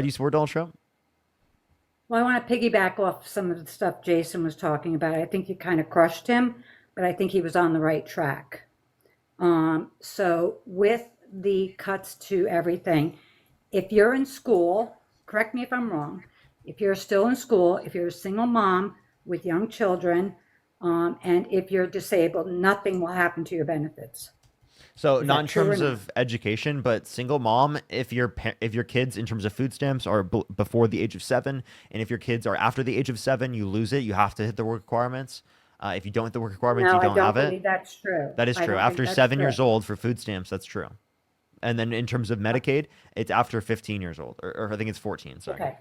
do you support Donald Trump? Well, I want to piggyback off some of the stuff Jason was talking about. I think you kind of crushed him, but I think he was on the right track. So with the cuts to everything, if you're in school, correct me if I'm wrong, if you're still in school, if you're a single mom with young children, and if you're disabled, nothing will happen to your benefits. So Is not in that true or terms not? of education, but single mom. If your kids in terms of food stamps are before the age of 7, and if your kids are after the age of 7, you lose it. You have to hit the work requirements. If you don't hit the work requirements, No, you I don't don't have it. believe that's true. That is I true. don't think After that's 7 true. years old for food stamps, that's true. And then in terms of Medicaid, it's after 15 years old, or I think it's 14. Sorry. Okay.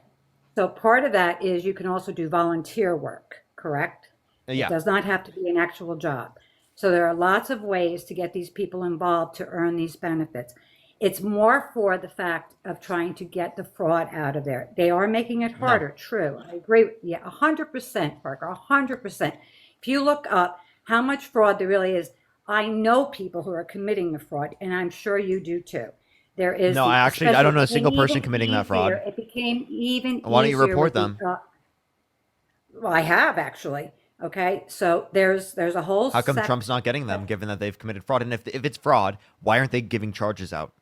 So part of that is you can also do volunteer work, correct? It Yeah. does not have to be an actual job. So there are lots of ways to get these people involved to earn these benefits. It's more for the fact of trying to get the fraud out of there. They are making it No. harder, true. I agree. Yeah, 100%, Parker, 100%. If you look up how much fraud there really is, I know people who are committing the fraud, and I'm sure you do too. There is No, the, I especially don't it know a became single person even committing that easier. fraud. It became even Why don't you easier report with the, them? well, I have actually. Okay, so there's a whole How come Trump's not getting them, given that they've committed fraud? And if it's fraud, why aren't they giving charges out?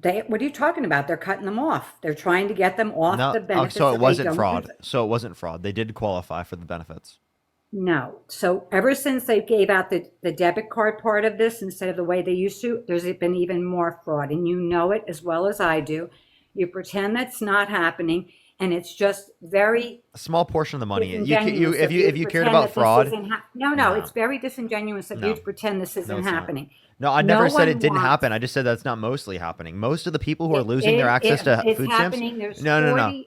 they, what are you talking about? They're cutting them off. They're trying to get them off No. the Oh, benefits so it that they wasn't don't fraud. deserve. So it wasn't fraud. They did qualify for the benefits. No. So ever since they gave out the debit card part of this instead of the way they used to, there's been even more fraud. And you know it as well as I do. You pretend that's not happening, and it's just very A small portion of the money. You disingenuous of you if to you cared pretend about that this fraud, isn't no, no, no, it's very disingenuous of you no, to pretend this no, isn't it's not. happening. No, I No never said it one didn't wants happen. I just said that's not mostly happening. Most of the people who are losing their access to it's food stamps, happening. There's no.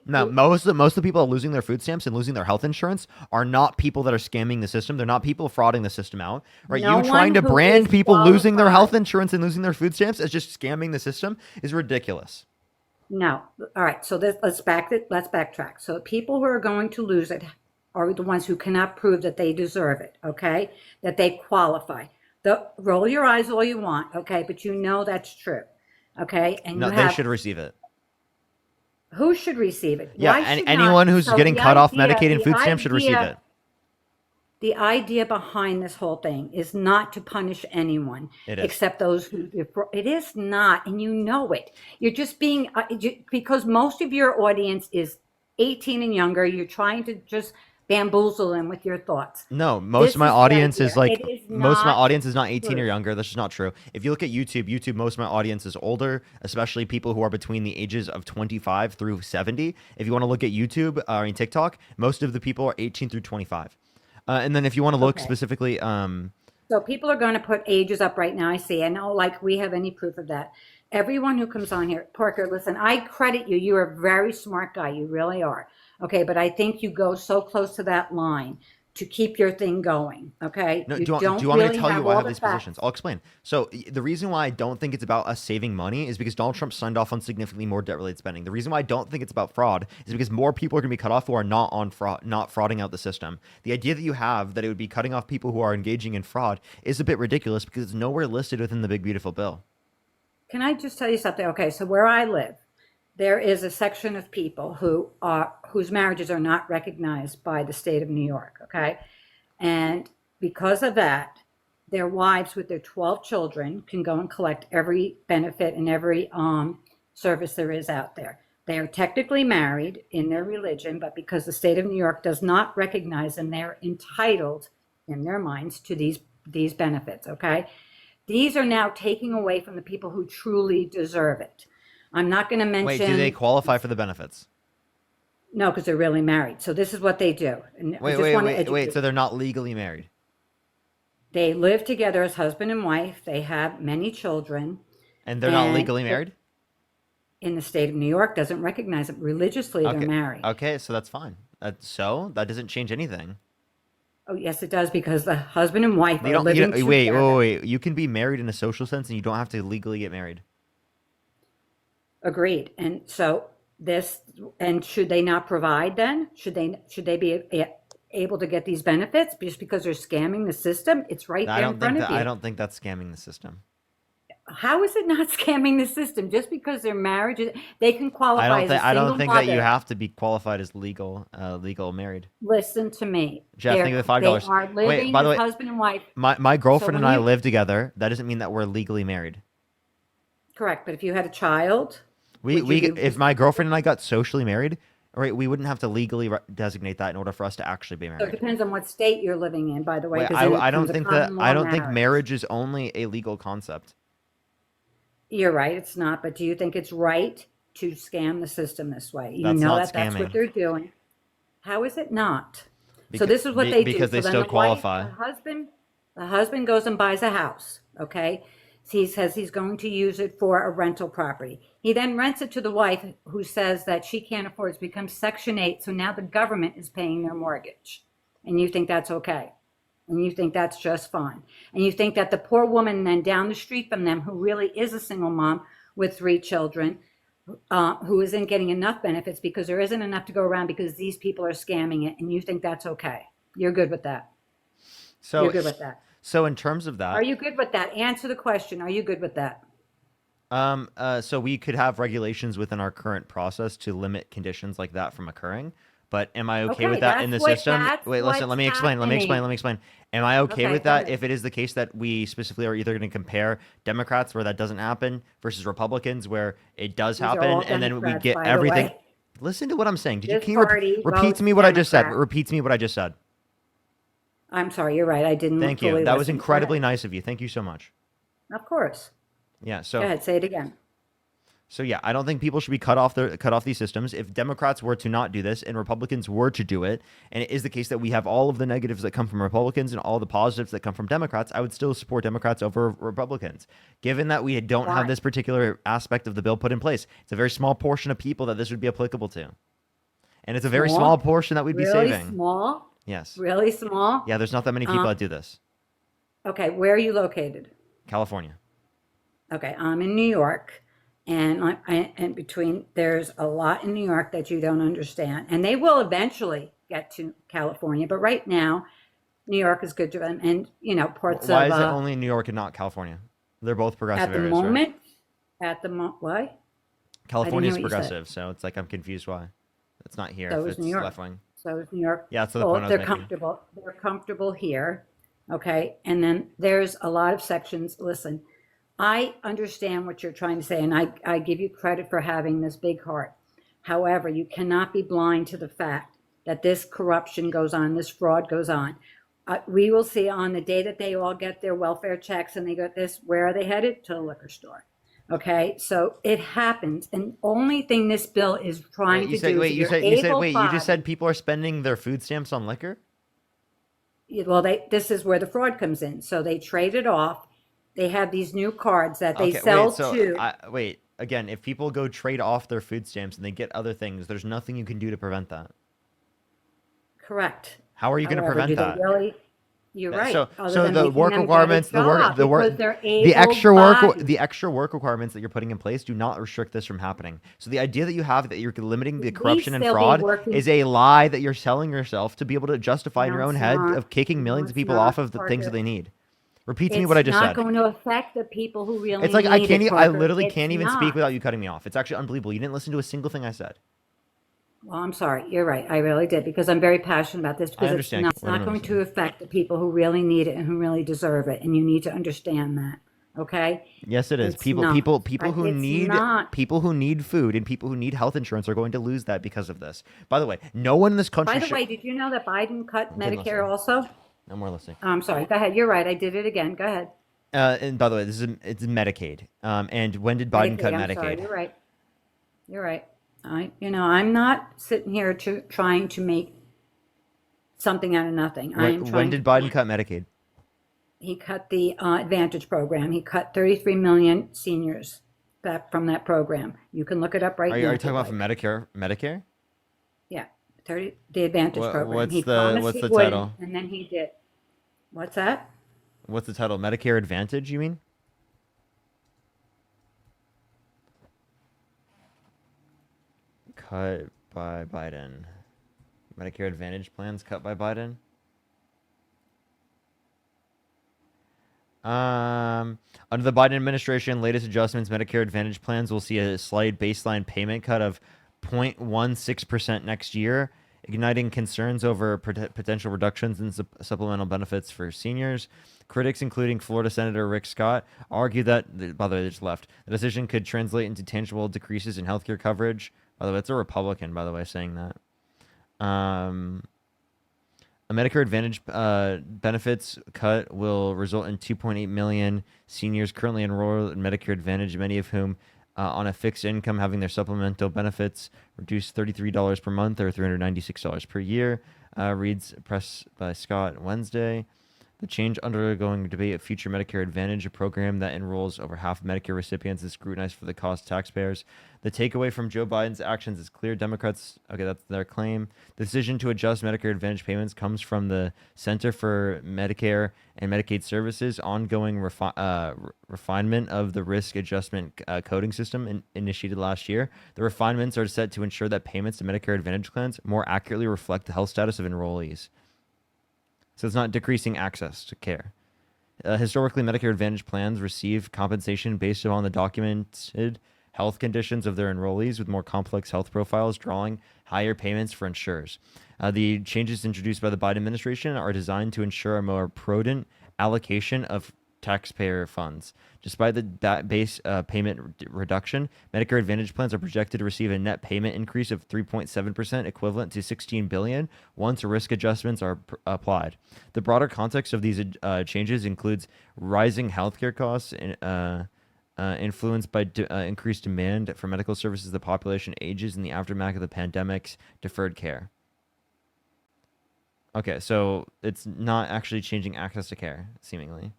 Most of the people that are losing their food stamps and losing their health insurance are not people that are scamming the system. They're not people frauding the system out. Right? no You trying one to who is brand people losing their health qualified. insurance and losing their food stamps as just scamming the system is ridiculous. No. All right. So let's backtrack. So people who are going to lose it are the ones who cannot prove that they deserve it. Okay, that they qualify. Roll your eyes all you want. Okay, but you know that's true. Okay, and No, you they have should receive it. who should receive it? Yeah, Why should not? anyone who's So getting cut off Medicaid and food stamps should receive it. the idea behind this whole thing is not to punish anyone It is. except those who it is not, and you know it. You're just being because most of your audience is 18 and younger. You're trying to just bamboozle them with your thoughts. No, most of This my is the audience is idea. like It is most of my not audience is not 18 or true. younger. That's just not true. If you look at YouTube, most of my audience is older, especially people who are between the ages of 25 through 70. If you want to look at YouTube or TikTok, most of the people are 18 through 25. And then if you want to look Okay. specifically, So people are going to put ages up right now. I see. I know, like we have any proof of that. Everyone who comes on here, Parker, listen, I credit you. You are a very smart guy. You really are. Okay, but I think you go so close to that line to keep your thing going. Okay, no, you do you don't want me to really tell you have why I all have the these positions? facts. I'll explain. So the reason why I don't think it's about us saving money is because Donald Trump signed off on significantly more debt-related spending. The reason why I don't think it's about fraud is because more people are going to be cut off who are not on fraud, not frauding out the system. The idea that you have that it would be cutting off people who are engaging in fraud is a bit ridiculous because it's nowhere listed within the big beautiful bill. Can I just tell you something? Okay, so where I live, there is a section of people whose marriages are not recognized by the state of New York. Okay, and because of that, their wives with their 12 children can go and collect every benefit and every service there is out there. They are technically married in their religion, but because the state of New York does not recognize them, they're entitled in their minds to these benefits. Okay, these are now taking away from the people who truly deserve it. I'm not going to Wait, do they mention qualify for the benefits? no because they're really married. So this is what they do, and I just want to Wait. educate So you. they're not legally married. They live together as husband and wife. They have many children, And they're not and legally married? in the state of New York doesn't recognize it. Religiously, they're Okay. married. Okay, so that's fine. So that doesn't change anything. Oh, yes, it does because the husband and wife You are don't. living together. You can be married in a social sense, and you don't have to legally get married. Agreed. And so this, and should they not provide then? Should they be able to get these benefits just because they're scamming the system? It's right there in front of I you. don't think that's scamming the system. How is it not scamming the system? Just because their marriage is, they can qualify as a I don't single think that you mother. have to be qualified as legal married. Listen to me. Jeff, thank you for the They $5. are Wait, living by the as way, husband and wife. my So girlfriend and when I you, live together. That doesn't mean that we're legally married. correct, but if you had a child, We would you we be if my girlfriend and I got socially married, right, we wouldn't have to legally designate that in order for us to actually be so it married. depends on what state you're living in, by the way, Wait, because then it I becomes don't a think that common law marriage. marriage is only a legal concept. You're right, it's not, but do you think it's right to scam the system this way? You That's know not that that's what scamming they're doing. How is it not? So this is what they do. Because they So then still the wife, qualify. the husband goes and buys a house, okay? So he says he's going to use it for a rental property. He then rents it to the wife who says that she can't afford it. It's become Section 8, so now the government is paying their mortgage. And you think that's okay. And you think that's just fine. And you think that the poor woman then down the street from them, who really is a single mom with 3 children, who isn't getting enough benefits because there isn't enough to go around because these people are scamming it, and you think that's okay. You're good with that. You're So good with that. so in terms of Are that, you good with that? Answer the question. Are you good with that? so we could have regulations within our current process to limit conditions like that from occurring. But am I okay with Okay, that in the system? that's Wait, listen, what's let me explain. Let me explain. Let happening. me explain. Am I okay Okay, with go that ahead. if it is the case that we specifically are either going to compare Democrats where that doesn't happen versus Republicans where it does These are happen, all and then we Democrats, get by the everything? way. Listen to what I'm saying. This Can you party repeat to votes me what I just said? Democrat. Repeat to me what I just said. I'm sorry, you're right. I didn't Thank you. fully That was listen. Go incredibly ahead. nice of you. Thank you so much. Of course. Yeah. Go ahead, say it again. So yeah, I don't think people should be cut off these systems. If Democrats were to not do this and Republicans were to do it, and it is the case that we have all of the negatives that come from Republicans and all the positives that come from Democrats, I would still support Democrats over Republicans. Given that we don't have Why? this particular aspect of the bill put in place, it's a very small portion of people that this would be applicable to, and it's a very small Small? portion that we'd be Really saving. small? Yes. Really small? Yeah, there's not that many people that do this. Okay, where are you located? California. Okay, I'm in New York, and and between there's a lot in New York that you don't understand, and they will eventually get to California, but right now, New York is good to them, and parts Why of is it only New York and not California? They're both progressive at the areas, right? moment, why? I didn't California hear is what you said. progressive, so it's like I'm confused why. It's not here So if is New it's York. left wing. So is New York. Yeah, that's the point Well, I was they're making. comfortable. They're comfortable here. Okay. And then there's a lot of sections. Listen, I understand what you're trying to say, and I give you credit for having this big heart. However, you cannot be blind to the fact that this corruption goes on, this fraud goes on. We will see on the day that they all get their welfare checks and they get this, where are they headed? To the liquor store. Okay, so it happens, and only thing this bill is trying to do is if you're You just able-bodied. said people are spending their food stamps on liquor? Well, this is where the fraud comes in. So they trade it off. They have these new cards that they Okay, wait, sell so to. wait, again, if people go trade off their food stamps and they get other things, there's nothing you can do to prevent that. Correct. How are you going to However, prevent do they that? really? You're right. So Other so than the making work them get a requirements, job because they're the extra able-bodied. the extra work requirements that you're putting in place do not restrict this from happening. So the idea that you have that you're limiting the At least corruption and they'll be fraud working. is a lie that you're selling yourself to be able to justify in No, your own it's head not. of kicking No, millions of it's people off not, of the things that Parker. they need. Repeat to me what I It's just not said. going to affect the people who It's really like need it, I Parker. literally It's can't even speak not. without you cutting me off. It's actually unbelievable. You didn't listen to a single thing I said. Well, I'm sorry. You're right. I really did because I'm very passionate about this I because understand. it's What am not I going missing? to affect the people who really need it and who really deserve it. And you need to understand that. Okay? Yes, it is. It's not. It's not. People who need food and people who need health insurance are going to lose that because of this. By the way, no one in this country By the should. way, did you know that Biden cut I'm done Medicare listening. also? No more listening. I'm sorry. Go ahead. You're right. I did it again. Go ahead. And by the way, it's Medicaid. And when did Biden cut Medicaid. I'm sorry. Medicaid? You're right. You're right. I'm not sitting here trying to make something out of nothing. I am When trying did to Biden cut Medicaid? He cut the Advantage program. He cut 33 million seniors back from that program. You can look it up right Are now you if talking you'd about from like. Medicare? Medicare? Yeah, the Advantage program. He promised What's he the wouldn't, title? and then he did. What's that? What's the title? Medicare Advantage? You mean? Cut by Biden. Medicare Advantage plans cut by Biden. Under the Biden administration, latest adjustments, Medicare Advantage plans will see a slight baseline payment cut of 0.16% next year, igniting concerns over potential reductions in supplemental benefits for seniors. Critics, including Florida Senator Rick Scott, argue that, by the way, they just left, the decision could translate into tangible decreases in healthcare coverage. By the way, it's a Republican, by the way, saying that. A Medicare Advantage benefits cut will result in 2.8 million seniors currently enrolled in Medicare Advantage, many of whom on a fixed income having their supplemental benefits reduced $33 per month or $396 per year, reads press by Scott Wednesday. The change undergoing debate of future Medicare Advantage, a program that enrolls over half of Medicare recipients, is scrutinized for the cost to taxpayers. The takeaway from Joe Biden's actions is clear. Democrats, okay, that's their claim. The decision to adjust Medicare Advantage payments comes from the Center for Medicare and Medicaid Services' ongoing refinement of the risk adjustment coding system initiated last year. The refinements are set to ensure that payments to Medicare Advantage plans more accurately reflect the health status of enrollees. So it's not decreasing access to care. Historically, Medicare Advantage plans receive compensation based upon the documented health conditions of their enrollees with more complex health profiles, drawing higher payments for insurers. The changes introduced by the Biden administration are designed to ensure a more prudent allocation of taxpayer funds. Despite the base payment reduction, Medicare Advantage plans are projected to receive a net payment increase of 3.7%, equivalent to $16 billion, once risk adjustments are applied. The broader context of these changes includes rising healthcare costs influenced by increased demand for medical services. The population ages in the aftermath of the pandemic's deferred care. Okay, so it's not actually changing access to care, seemingly.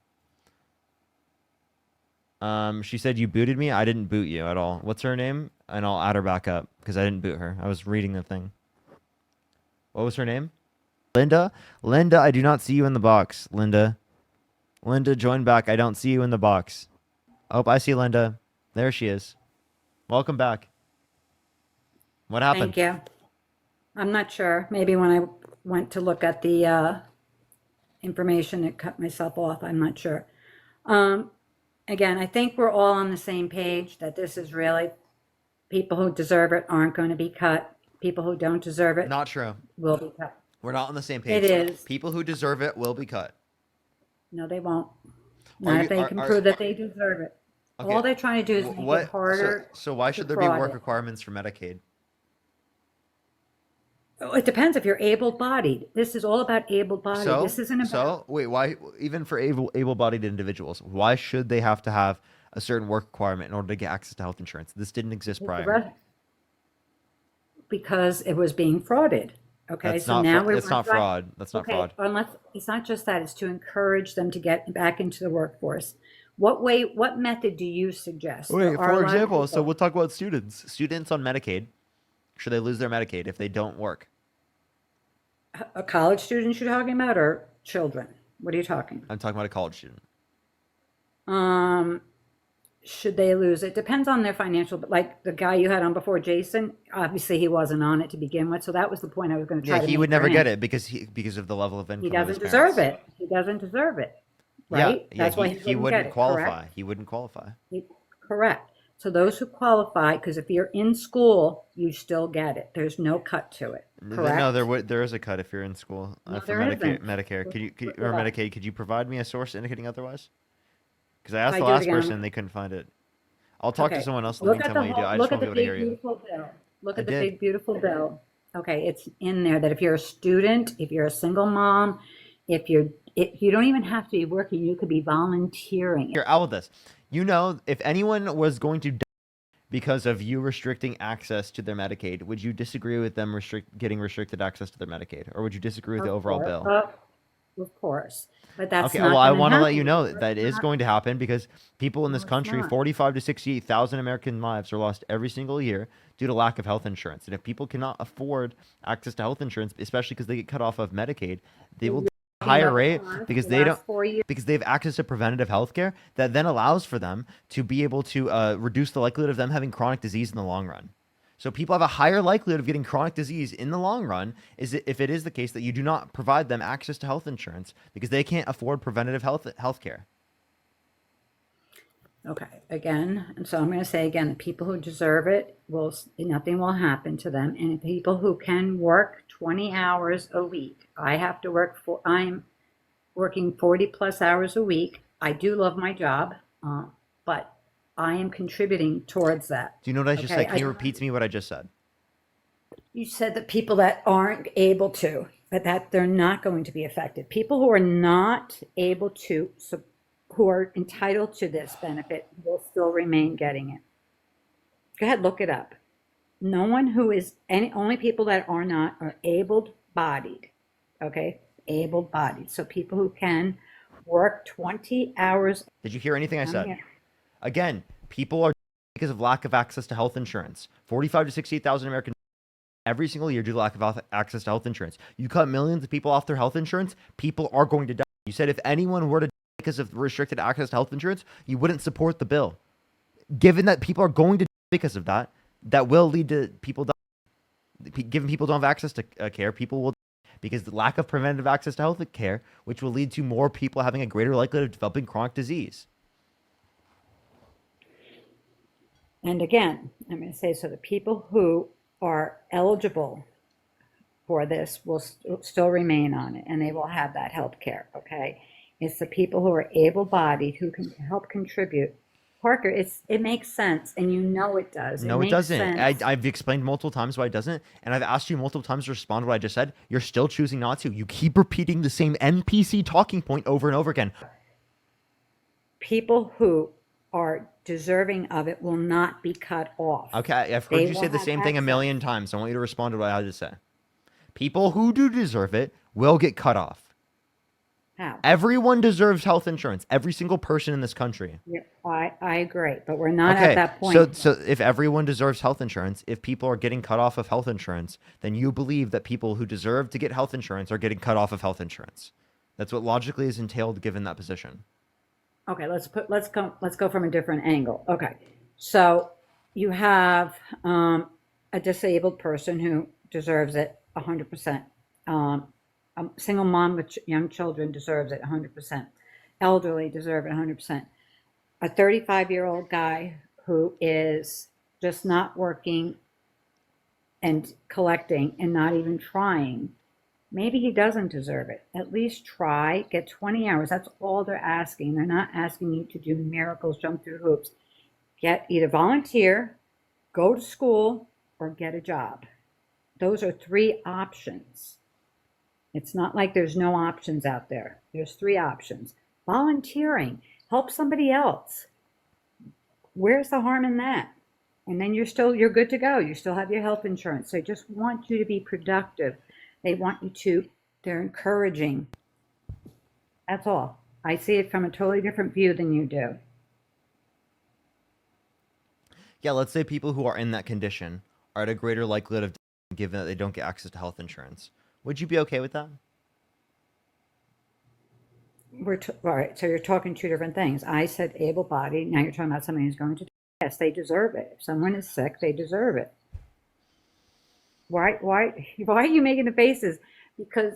She said, you booted me? I didn't boot you at all. What's her name? And I'll add her back up because I didn't boot her. I was reading the thing. What was her name? Linda? Linda, I do not see you in the box. Linda. Linda, join back. I don't see you in the box. Oh, I see Linda. There she is. Welcome back. What happened? Thank you. I'm not sure. Maybe when I went to look at the information, it cut myself off. I'm not sure. Again, I think we're all on the same page that this is really people who deserve it aren't going to be cut. People who don't deserve it Not true. will be cut. We're not on the same page. It is. People who deserve it will be cut. No, they won't. Are Not you- if they are- can are- prove that they deserve it. Okay. All they're trying to do is make What? it harder. So why to should there be fraud work it. requirements for Medicaid? It depends if you're able-bodied. This is all about able-bodied. So, This isn't about. wait, why, even for able-bodied individuals, why should they have to have a certain work requirement in order to get access to health insurance? This didn't exist prior. Because it was being frauded. Okay, That's so not now fraud. we're That's not fraud. That's not okay, fraud. unless it's not just that, it's to encourage them to get back into the workforce. What method do you suggest? Wait, There are a for lot of example, so people- we'll talk about students. Students on Medicaid, should they lose their Medicaid if they don't work? a college student you're talking about, or children? What are you talking? I'm talking about a college student. Should they lose it? Depends on their financial, but like the guy you had on before, Jason, obviously he wasn't on it to begin with, so that was the point I was going to try Yeah, to he make would for never him. get it because of the level of income. He of his doesn't deserve parents. it. He doesn't deserve it, Yeah, right? yeah, That's why he wouldn't wouldn't get it, qualify. correct? He wouldn't qualify. Correct. So those who qualify, because if you're in school, you still get it. There's no cut to it, correct? No, there is a cut if you're in school No, for there Medicare. isn't. Medicare, Look or it up. Medicaid? Could you provide me a source indicating otherwise? Because I asked If I the do it last again, person, they couldn't find it. I'll talk to Okay. someone else in the Look at meantime the while you do. whole, I look just at won't the be able to big hear you. beautiful bill. Look I at the did. big beautiful bill. Okay, it's in there that if you're a student, if you're a single mom, if you don't even have to be working, you could be volunteering. Here, out with this. You know, if anyone was going to die because of you restricting access to their Medicaid, would you disagree with them getting restricted access to their Medicaid, or would you disagree with the overall bill? Of course, but that's Okay, not well, I gonna want to let happen. you know that It's that is not- going to happen because people in No, this it's country, not. 45 to 68,000 American lives are lost every single year due to lack of health insurance. And if people cannot afford access to health insurance, especially because they get cut off of Medicaid, they will die at a higher about rate the because last they don't 4 years. because they have access to preventative health care that then allows for them to be able to reduce the likelihood of them having chronic disease in the long run. So people have a higher likelihood of getting chronic disease in the long run if it is the case that you do not provide them access to health insurance because they can't afford preventative health care. Okay, again, and so I'm going to say again, the people who deserve it will, nothing will happen to them. And the people who can work 20 hours a week, I'm working 40 plus hours a week. I do love my job, but I am contributing towards that. Do you know what I just Okay, said? Can you repeat to me what I just said? you said that people that aren't able to, but that they're not going to be affected. People who are not able to, who are entitled to this benefit will still remain getting it. Go ahead, look it up. No one who is only people that are not are able-bodied. Okay, able-bodied. So people who can work 20 hours. Did you hear anything I I'm said? here. Again, people are because of lack of access to health insurance. 45 to 68,000 Americans every single year due to lack of access to health insurance. You cut millions of people off their health insurance, people are going to die. You said if anyone were to die because of restricted access to health insurance, you wouldn't support the bill. Given that people are going to die because of that, that will lead to people dying. Given people don't have access to care, people will die because the lack of preventative access to health care, which will lead to more people having a greater likelihood of developing chronic disease. And again, I'm going to say, so the people who are eligible for this will still remain on it, and they will have that health care. Okay, it's the people who are able-bodied who can help contribute. Parker, it makes sense, and you know it does. It No, it makes doesn't. sense. I've explained multiple times why it doesn't, and I've asked you multiple times to respond to what I just said. You're still choosing not to. You keep repeating the same NPC talking point over and over again. People who are deserving of it will not be cut off. Okay, I've heard They you will say the have same thing a access. million times. I want you to respond to what I had to say. People who do deserve it will get cut off. How? Everyone deserves health insurance. Every single person in this country. Yeah, I agree, but we're not at Okay, that point. so if everyone deserves health insurance, if people are getting cut off of health insurance, then you believe that people who deserve to get health insurance are getting cut off of health insurance. That's what logically is entailed given that position. Okay, let's go from a different angle. Okay, so you have a disabled person who deserves it 100%. A single mom with young children deserves it 100%. Elderly deserve it 100%. A 35-year-old guy who is just not working and collecting and not even trying, maybe he doesn't deserve it. At least try, get 20 hours. That's all they're asking. They're not asking you to do miracles, jump through hoops. Get either volunteer, go to school, or get a job. Those are three options. It's not like there's no options out there. There's three options. Volunteering, help somebody else. Where's the harm in that? And then you're good to go. You still have your health insurance. They just want you to be productive. They want you to, they're encouraging. That's all. I see it from a totally different view than you do. Yeah, let's say people who are in that condition are at a greater likelihood of dying given that they don't get access to health insurance. Would you be okay with that? All right, so you're talking two different things. I said able-bodied. Now you're talking about somebody who's going to, yes, they deserve it. If someone is sick, they deserve it. Why are you making the faces? Because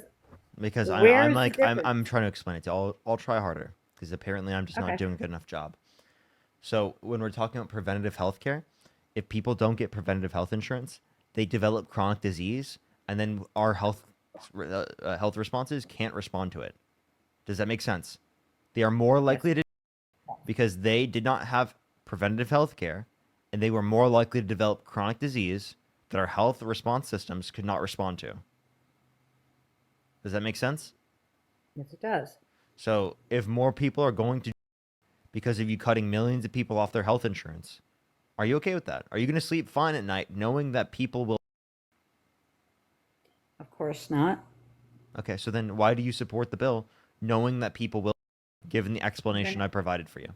Because where I'm is the like difference? I'm trying to explain it to you. I'll try harder because apparently I'm just not Okay. doing a good enough job. So when we're talking about preventative health care, if people don't get preventative health insurance, they develop chronic disease, and then our health responses can't respond to it. Does that make sense? They are more Yes. likely to because they did not have preventative health care, and they were more likely to develop chronic disease that our health response systems could not respond to. Does that make sense? Yes, it does. So if more people are going to because of you cutting millions of people off their health insurance, are you okay with that? Are you going to sleep fine at night knowing that people will? Of course not. Okay, so then why do you support the bill knowing that people will, given the explanation Then, I provided for you?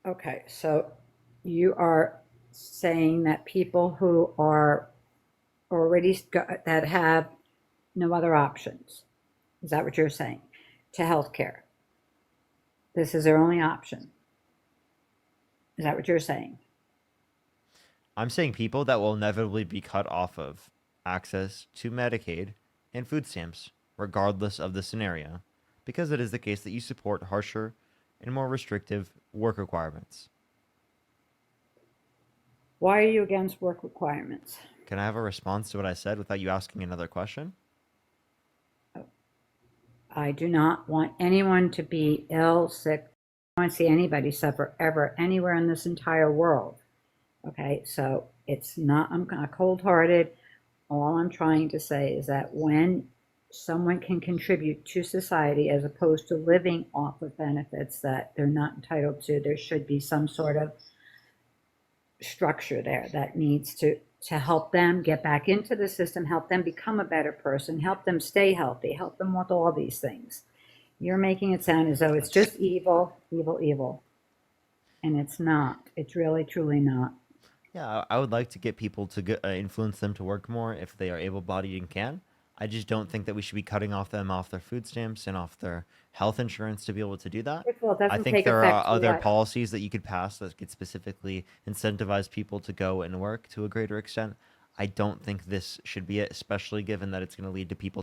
okay, so you are saying that people who are that have no other options. Is that what you're saying? To healthcare. This is their only option. Is that what you're saying? I'm saying people that will inevitably be cut off of access to Medicaid and food stamps, regardless of the scenario, because it is the case that you support harsher and more restrictive work requirements. Why are you against work requirements? Can I have a response to what I said without you asking another question? I do not want anyone to be ill, sick. I don't want to see anybody suffer ever, anywhere in this entire world. Okay, so it's not, I'm not cold hearted. All I'm trying to say is that when someone can contribute to society as opposed to living off of benefits that they're not entitled to, there should be some sort of structure there that needs to help them get back into the system, help them become a better person, help them stay healthy, help them with all these things. You're making it sound as though it's just evil, evil, evil. And it's not. It's really, truly not. Yeah, I would like to get people to influence them to work more if they are able-bodied and can. I just don't think that we should be cutting off them off their food stamps and off their health insurance to be able to do that. First of all, it I doesn't think take there are effect till other what? policies that you could pass that could specifically incentivize people to go and work to a greater extent. I don't think this should be it, especially given that it's going to lead to people